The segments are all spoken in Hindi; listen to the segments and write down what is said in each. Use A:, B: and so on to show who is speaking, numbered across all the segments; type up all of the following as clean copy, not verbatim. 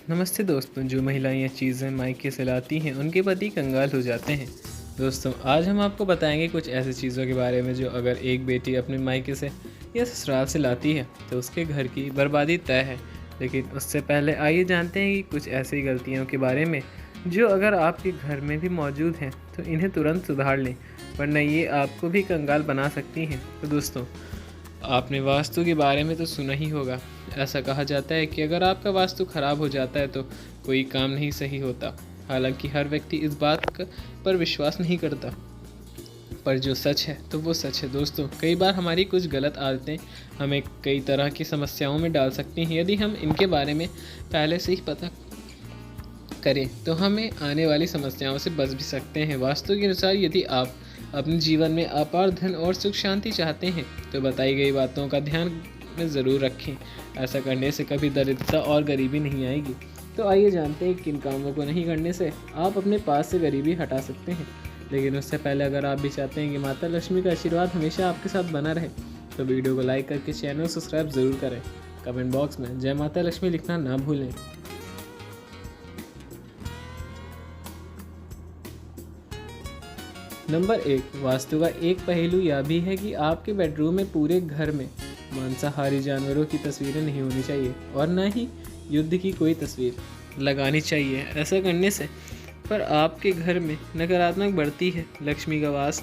A: नमस्ते दोस्तों। जो महिलाएं ये चीज़ें मायके से लाती हैं उनके पति कंगाल हो जाते हैं। दोस्तों, आज हम आपको बताएंगे कुछ ऐसी चीज़ों के बारे में जो अगर एक बेटी अपने मायके से या ससुराल से लाती है तो उसके घर की बर्बादी तय है। लेकिन उससे पहले आइए जानते हैं कि कुछ ऐसी गलतियों के बारे में जो अगर आपके घर में भी मौजूद हैं तो इन्हें तुरंत सुधार लें, वरना ये आपको भी कंगाल बना सकती हैं। तो दोस्तों, आपने वास्तु के बारे में तो सुना ही होगा। ऐसा कहा जाता है कि अगर आपका वास्तु खराब हो जाता है तो कोई काम नहीं सही होता। हालांकि हर व्यक्ति इस पर विश्वास नहीं करता, पर जो सच है तो वो सच है। दोस्तों, कई बार हमारी कुछ गलत आदतें हमें कई तरह की समस्याओं में डाल सकती हैं। यदि हम इनके बारे में पहले से ही पता करें तो हमें आने वाली समस्याओं से बच भी सकते हैं। वास्तु के अनुसार यदि आप अपने जीवन में अपार धन और सुख शांति चाहते हैं तो बताई गई बातों का ध्यान में ज़रूर रखें। ऐसा करने से कभी दरिद्रता और गरीबी नहीं आएगी। तो आइए जानते हैं किन कामों को नहीं करने से आप अपने पास से गरीबी हटा सकते हैं। लेकिन उससे पहले अगर आप भी चाहते हैं कि माता लक्ष्मी का आशीर्वाद हमेशा आपके साथ बना रहे तो वीडियो को लाइक करके चैनल सब्सक्राइब ज़रूर करें। कमेंट बॉक्स में जय माता लक्ष्मी लिखना ना भूलें। नंबर 1, वास्तु का एक पहलू यह भी है कि आपके बेडरूम में पूरे घर में मांसाहारी जानवरों की तस्वीरें नहीं होनी चाहिए और न ही युद्ध की कोई तस्वीर लगानी चाहिए। ऐसा करने से पर आपके घर में नकारात्मक बढ़ती है, लक्ष्मी का वास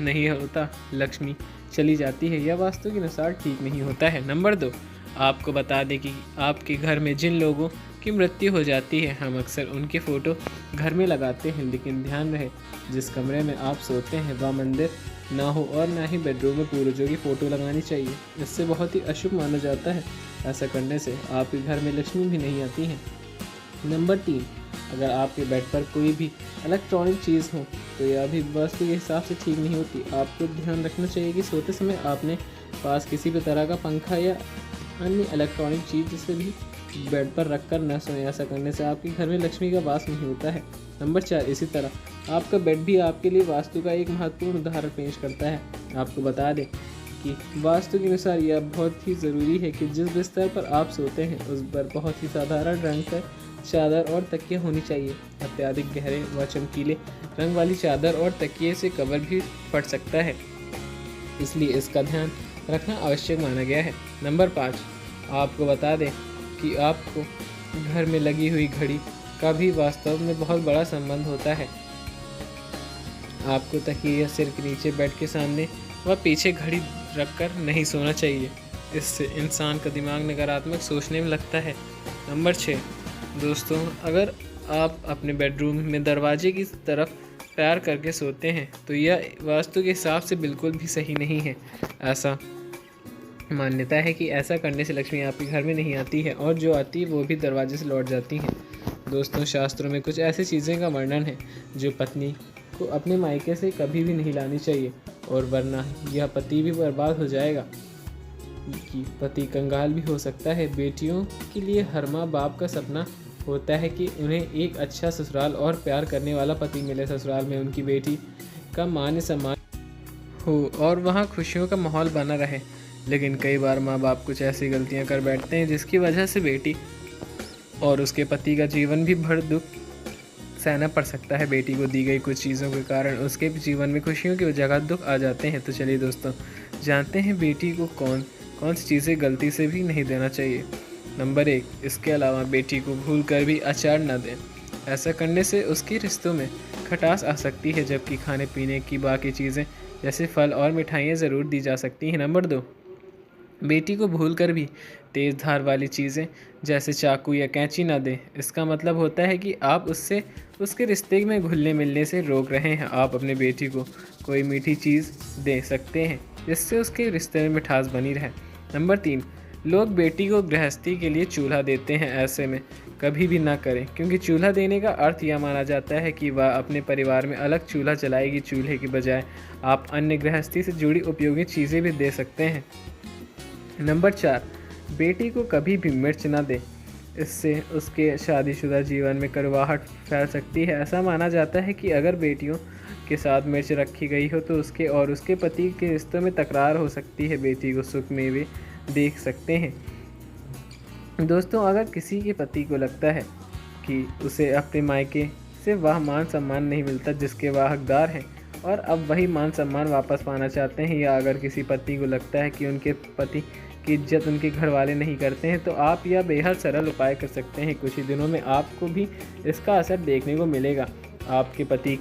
A: नहीं होता, लक्ष्मी चली जाती है। यह वास्तु के अनुसार ठीक नहीं होता है। नंबर 2, आपको बता दें कि आपके घर में जिन लोगों की मृत्यु हो जाती है हम अक्सर उनके फ़ोटो घर में लगाते हैं, लेकिन ध्यान रहे जिस कमरे में आप सोते हैं वह मंदिर ना हो और ना ही बेडरूम में पूर्वजों की फ़ोटो लगानी चाहिए। इससे बहुत ही अशुभ माना जाता है। ऐसा करने से आपके घर में लक्ष्मी भी नहीं आती है। नंबर 3, अगर आपके बेड पर कोई भी इलेक्ट्रॉनिक चीज़ हो तो यह भी वास्तु के हिसाब से ठीक नहीं होती। आपको ध्यान रखना चाहिए कि सोते समय आपने पास किसी भी तरह का पंखा या अन्य इलेक्ट्रॉनिक चीज़ जिसे भी बेड पर रखकर न सोएं। ऐसा करने से आपके घर में लक्ष्मी का वास नहीं होता है। नंबर 4, इसी तरह आपका बेड भी आपके लिए वास्तु का एक महत्वपूर्ण उदाहरण पेश करता है। आपको बता दें कि वास्तु के अनुसार यह बहुत ही ज़रूरी है कि जिस बिस्तर पर आप सोते हैं उस पर बहुत ही साधारण रंग का चादर और तकिया होनी चाहिए। अत्यधिक गहरे व चमकीले रंग वाली चादर और तकिए से कवर भी फट सकता है, इसलिए इसका ध्यान रखना आवश्यक माना गया है। नंबर 5, आपको बता दें कि आपको घर में लगी हुई घड़ी का भी वास्तव में बहुत बड़ा संबंध होता है। आपको तकिए या सिर के नीचे बेड के सामने व पीछे घड़ी रखकर नहीं सोना चाहिए। इससे इंसान का दिमाग नकारात्मक सोचने में लगता है। नंबर 6, दोस्तों, अगर आप अपने बेडरूम में दरवाजे की तरफ पैर करके सोते हैं तो यह वास्तु के हिसाब से बिल्कुल भी सही नहीं है। ऐसा मान्यता है कि ऐसा करने से लक्ष्मी आपके घर में नहीं आती है और जो आती है वो भी दरवाजे से लौट जाती हैं। दोस्तों, शास्त्रों में कुछ ऐसी चीज़ें का वर्णन है जो पत्नी को अपने मायके से कभी भी नहीं लानी चाहिए, और वरना यह पति भी बर्बाद हो जाएगा कि पति कंगाल भी हो सकता है। बेटियों के लिए हर माँ बाप का सपना होता है कि उन्हें एक अच्छा ससुराल और प्यार करने वाला पति मिले। ससुराल में उनकी बेटी का मान सम्मान हो और वहाँ खुशियों का माहौल बना रहे। लेकिन कई बार माँ बाप कुछ ऐसी गलतियाँ कर बैठते हैं जिसकी वजह से बेटी और उसके पति का जीवन भी भर दुख सहना पड़ सकता है। बेटी को दी गई कुछ चीज़ों के कारण उसके जीवन में खुशियों की जगह दुख आ जाते हैं। तो चलिए दोस्तों, जानते हैं बेटी को कौन कौन सी चीज़ें गलती से भी नहीं देना चाहिए। नंबर 1, इसके अलावा बेटी को भूल कर भी अचार न दें। ऐसा करने से उसके रिश्तों में खटास आ सकती है, जबकि खाने पीने की बाकी चीज़ें जैसे फल और मिठाइयाँ ज़रूर दी जा सकती हैं। नंबर 2, बेटी को भूलकर भी तेज़ धार वाली चीज़ें जैसे चाकू या कैंची ना दें। इसका मतलब होता है कि आप उससे उसके रिश्ते में घुलने मिलने से रोक रहे हैं। आप अपने बेटी को कोई मीठी चीज़ दे सकते हैं जिससे उसके रिश्ते में मिठास बनी रहे। नंबर 3, लोग बेटी को गृहस्थी के लिए चूल्हा देते हैं। ऐसे में कभी भी ना करें, क्योंकि चूल्हा देने का अर्थ यह माना जाता है कि वह अपने परिवार में अलग चूल्हा जलाएगी। चूल्हे की बजाय आप अन्य गृहस्थी से जुड़ी उपयोगी चीज़ें भी दे सकते हैं। नंबर 4, बेटी को कभी भी मिर्च ना दें। इससे उसके शादीशुदा जीवन में कड़वाहट फैल सकती है। ऐसा माना जाता है कि अगर बेटियों के साथ मिर्च रखी गई हो तो उसके और उसके पति के रिश्तों में तकरार हो सकती है। बेटी को सुख मेवे देख सकते हैं दोस्तों, अगर किसी के पति को लगता है कि उसे अपने मायके से वह मान सम्मान नहीं मिलता जिसके वह हकदार हैं और अब वही मान सम्मान वापस पाना चाहते हैं, या अगर किसी पति को लगता है कि उनके पति की इज्जत उनके घर वाले नहीं करते हैं, तो आप यह बेहद सरल उपाय कर सकते हैं। कुछ ही दिनों में आपको भी इसका असर देखने को मिलेगा। आपके पति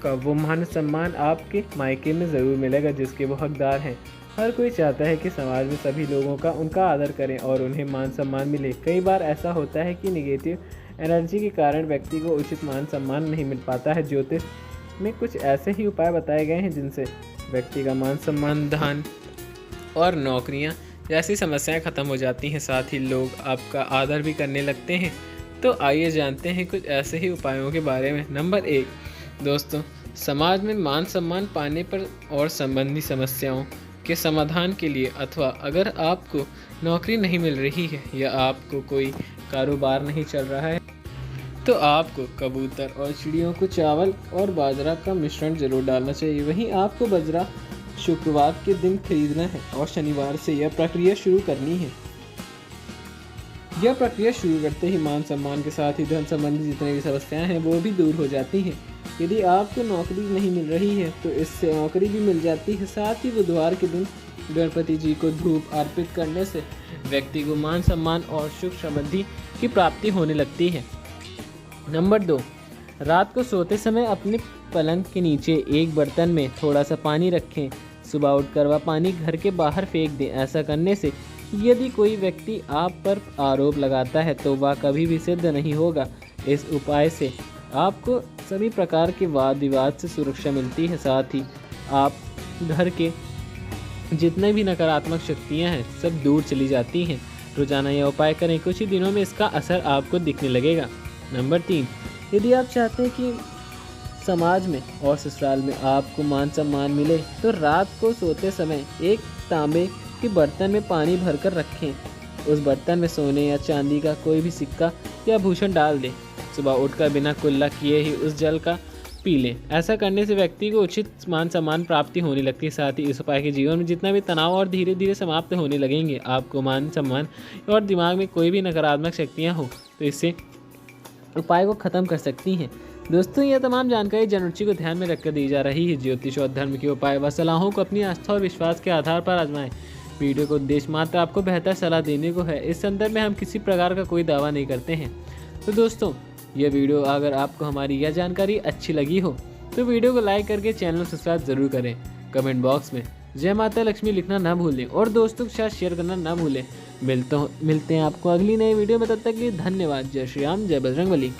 A: का वो मान सम्मान आपके मायके में ज़रूर मिलेगा जिसके वो हकदार हैं। हर कोई चाहता है कि समाज में सभी लोगों का उनका आदर करें और उन्हें मान सम्मान मिले। कई बार ऐसा होता है कि नेगेटिव एनर्जी के कारण व्यक्ति को उचित मान सम्मान नहीं मिल पाता है। ज्योतिष में कुछ ऐसे ही उपाय बताए गए हैं जिनसे व्यक्ति का मान सम्मान, धन और नौकरियां जैसी समस्याएं खत्म हो जाती हैं। साथ ही लोग आपका आदर भी करने लगते हैं। तो आइए जानते हैं कुछ ऐसे ही उपायों के बारे में। नंबर 1 दोस्तों, समाज में मान सम्मान पाने पर और संबंधी समस्याओं के समाधान के लिए, अथवा अगर आपको नौकरी नहीं मिल रही है या आपको कोई कारोबार नहीं चल रहा है, तो आपको कबूतर और चिड़ियों को चावल और बाजरा का मिश्रण जरूर डालना चाहिए। वहीं आपको बाजरा शुक्रवार के दिन खरीदना है और शनिवार से यह प्रक्रिया शुरू करनी है। यह प्रक्रिया शुरू करते ही मान सम्मान के साथ ही धन संबंधी जितनी भी समस्याएं हैं वो भी दूर हो जाती हैं। यदि आपको नौकरी नहीं मिल रही है तो इससे नौकरी भी मिल जाती है। साथ ही बुधवार के दिन गणपति जी को धूप अर्पित करने से व्यक्ति को मान सम्मान और सुख समृद्धि की प्राप्ति होने लगती है। नंबर 2, रात को सोते समय अपने पलंग के नीचे एक बर्तन में थोड़ा सा पानी रखें। सुबह उठकर वह पानी घर के बाहर फेंक दें। ऐसा करने से यदि कोई व्यक्ति आप पर आरोप लगाता है तो वह कभी भी सिद्ध नहीं होगा। इस उपाय से आपको सभी प्रकार के वाद विवाद से सुरक्षा मिलती है। साथ ही आप घर के जितने भी नकारात्मक शक्तियां हैं सब दूर चली जाती हैं। रोजाना यह उपाय करें, कुछ ही दिनों में इसका असर आपको दिखने लगेगा। नंबर 3, यदि आप चाहते हैं कि समाज में और ससुराल में आपको मान सम्मान मिले तो रात को सोते समय एक तांबे के बर्तन में पानी भरकर रखें। उस बर्तन में सोने या चांदी का कोई भी सिक्का या भूषण डाल दें। सुबह उठकर बिना कुल्ला किए ही उस जल का पी लें। ऐसा करने से व्यक्ति को उचित मान सम्मान प्राप्ति होने लगती है। साथ ही इस उपाय के जीवन में जितना भी तनाव और धीरे धीरे समाप्त होने लगेंगे। आपको मान सम्मान और दिमाग में कोई भी नकारात्मक शक्तियाँ हो तो इससे उपाय को ख़त्म कर सकती हैं। दोस्तों, यह तमाम जानकारी जनरुचि को ध्यान में रखकर दी जा रही है। ज्योतिष और धर्म के उपाय व सलाहों को अपनी आस्था और विश्वास के आधार पर आजमाएं। वीडियो का उद्देश्य मात्र आपको बेहतर सलाह देने को है। इस संदर्भ में हम किसी प्रकार का कोई दावा नहीं करते हैं। तो दोस्तों, यह वीडियो अगर आपको हमारी यह जानकारी अच्छी लगी हो तो वीडियो को लाइक करके चैनल को सब्सक्राइब जरूर करें। कमेंट बॉक्स में जय माता लक्ष्मी लिखना ना भूलें और दोस्तों के साथ शेयर करना ना भूलें। मिलते हैं आपको अगली नई वीडियो में। तब तक के लिए धन्यवाद। जय श्री राम, जय बजरंगबली।